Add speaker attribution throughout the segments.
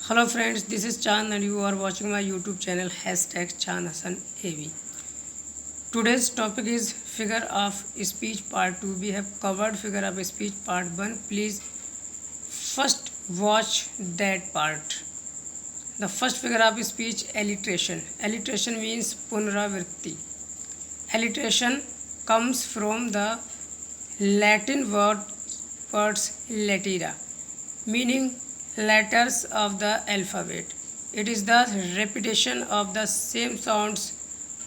Speaker 1: Hello friends, this is Chand and you are watching my YouTube channel #ChandHassanAV. Today's topic is figure of speech part 2. We have covered figure of speech part 1. Please first watch that part. The first figure of speech, alliteration. Alliteration means punravritti. Alliteration comes from the Latin words latera, meaning letters of the alphabet. It is the repetition of the same sounds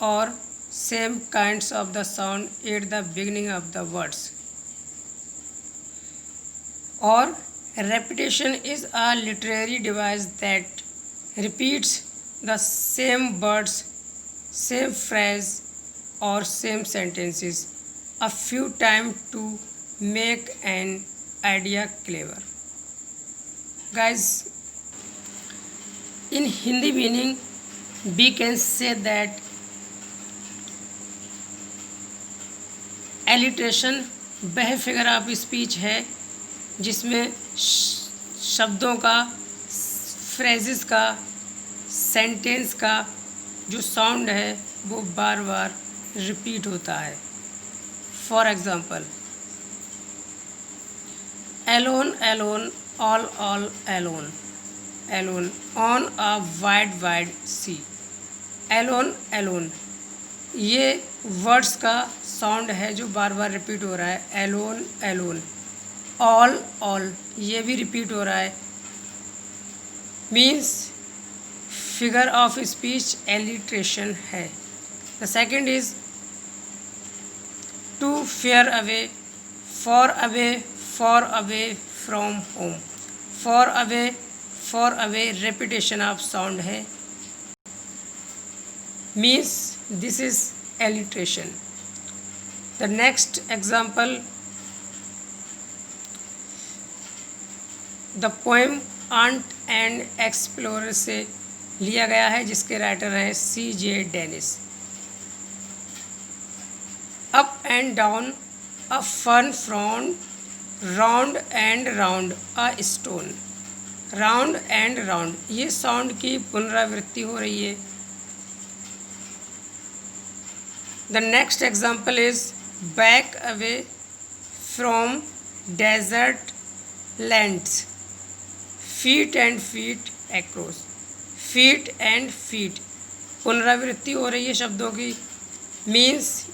Speaker 1: or same kinds of the sound at the beginning of the words. Or repetition is a literary device that repeats the same words, same phrase or same sentences a few times to make an idea clever. Guys, in Hindi meaning we can say that alliteration वह figure of speech है जिसमें शब्दों का, phrases का, sentence का जो sound है वो बार बार रिपीट होता है. For example, alone alone, all alone, alone on a wide sea. alone alone ये वर्ड्स का साउंड है जो बार बार रिपीट हो रहा है. एलोन एलोन, all ये भी रिपीट हो रहा है. Means figure of speech alliteration है. The second is to far away, far away from home. far away repetition of sound है, means this is alliteration. The next example, the poem Ant and Explorer से लिया गया है जिसके writer हैं C.J. Dennis. Up and down a fern frond, round and round a stone. Round and round ये sound की पुनरावृत्ति हो रही है. The next example is back away from desert lands, feet and feet across. Feet and feet पुनरावृत्ति हो रही है शब्दों की. Means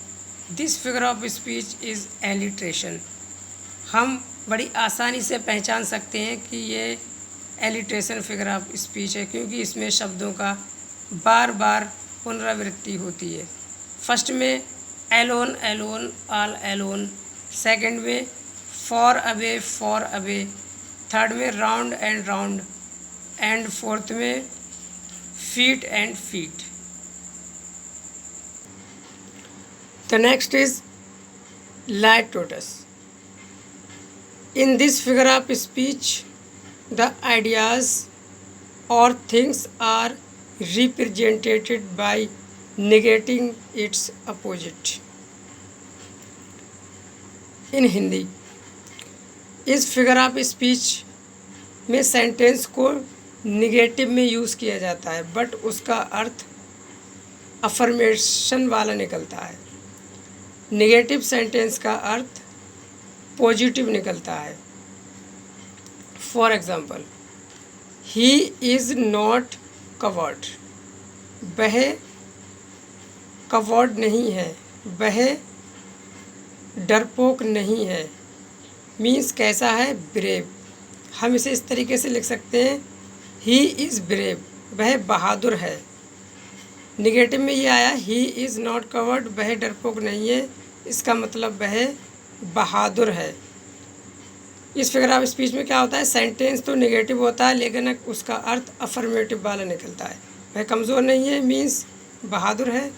Speaker 1: this figure of speech is alliteration. हम बड़ी आसानी से पहचान सकते हैं कि ये एलिट्रेशन फिगर ऑफ स्पीच है क्योंकि इसमें शब्दों का बार बार पुनरावृत्ति होती है. फर्स्ट में alone alone, all alone. Second में फॉर अवे. थर्ड में राउंड एंड फोर्थ में feet and feet. The next is litotes. In this figure of speech, the ideas or things are represented by negating its opposite. In Hindi, इस figure of speech में sentence को negative में use किया जाता है but उसका अर्थ affirmation वाला निकलता है. निगेटिव सेंटेंस का अर्थ पॉजिटिव निकलता है. For example, he is not covered. वह कवर्ड नहीं है, वह डरपोक नहीं है. मीन्स कैसा है? ब्रेव. हम इसे इस तरीके से लिख सकते हैं, ही इज़ ब्रेव, वह बहादुर है. निगेटिव में ये आया, ही इज़ नॉट कवर्ड, वह डरपोक नहीं है. इसका मतलब वह बहादुर है. इस फिगर ऑफ स्पीच में क्या होता है? सेंटेंस तो नेगेटिव होता है लेकिन उसका अर्थ अफर्मेटिव वाला निकलता है. वह कमज़ोर नहीं है, मीन्स बहादुर है.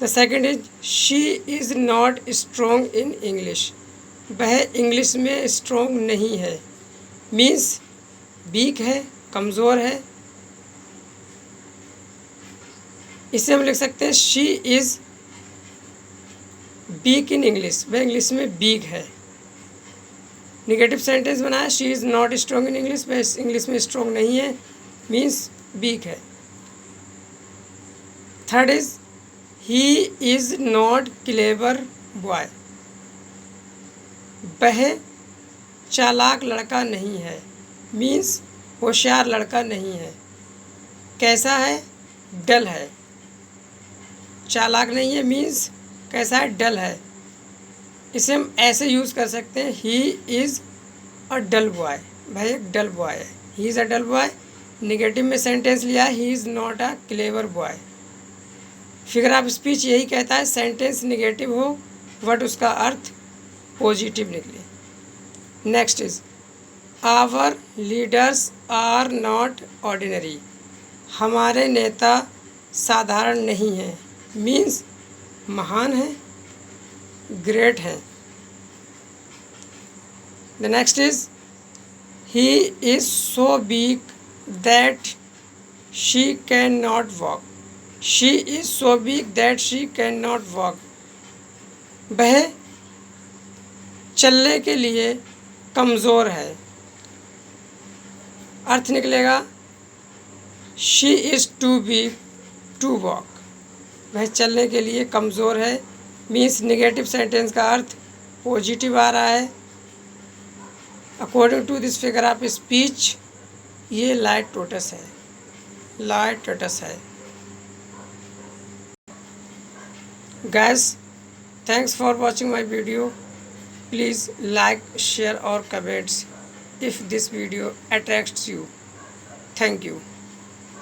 Speaker 1: The second is she is not strong in English. वह इंग्लिश में स्ट्रॉन्ग नहीं है, मीन्स वीक है, कमज़ोर है. इसे हम लिख सकते हैं she is week in English. वह इंग्लिश में वीक है. निगेटिव सेंटेंस बनाया, she is not strong in English, वह इंग्लिश में स्ट्रॉन्ग नहीं है. मीन्स वीक है। Third is he is not clever boy, वह चालाक लड़का नहीं है, मीन्स होशियार लड़का नहीं है। कैसा है? डल है। चालाक नहीं है मीन्स कैसा है? डल है। इसे हम ऐसे यूज़ कर सकते हैं, ही इज़ अ डल बॉय, वह एक डल बॉय है। He is a dull boy. Negative में सेंटेंस लिया है, he is not a clever boy. Figure of speech यही कहता है सेंटेंस निगेटिव हो बट उसका अर्थ पॉजिटिव निकले। Next is our leaders are not ordinary, हमारे नेता साधारण नहीं हैं, मीन्स महान हैं, ग्रेट हैं। The next is he is so weak that she can not walk, she is so weak that she can not walk, वह चलने के लिए कमज़ोर है। अर्थ निकलेगा she is too weak to walk, वह चलने के लिए कमज़ोर है, मीन्स निगेटिव सेंटेंस का अर्थ पॉजिटिव आ रहा है। According to this figure of speech ये लाइट टोटस है, लाइट टोटस है। Guys, thanks for watching my video. Please like, share or comments if this video attracts you. Thank you.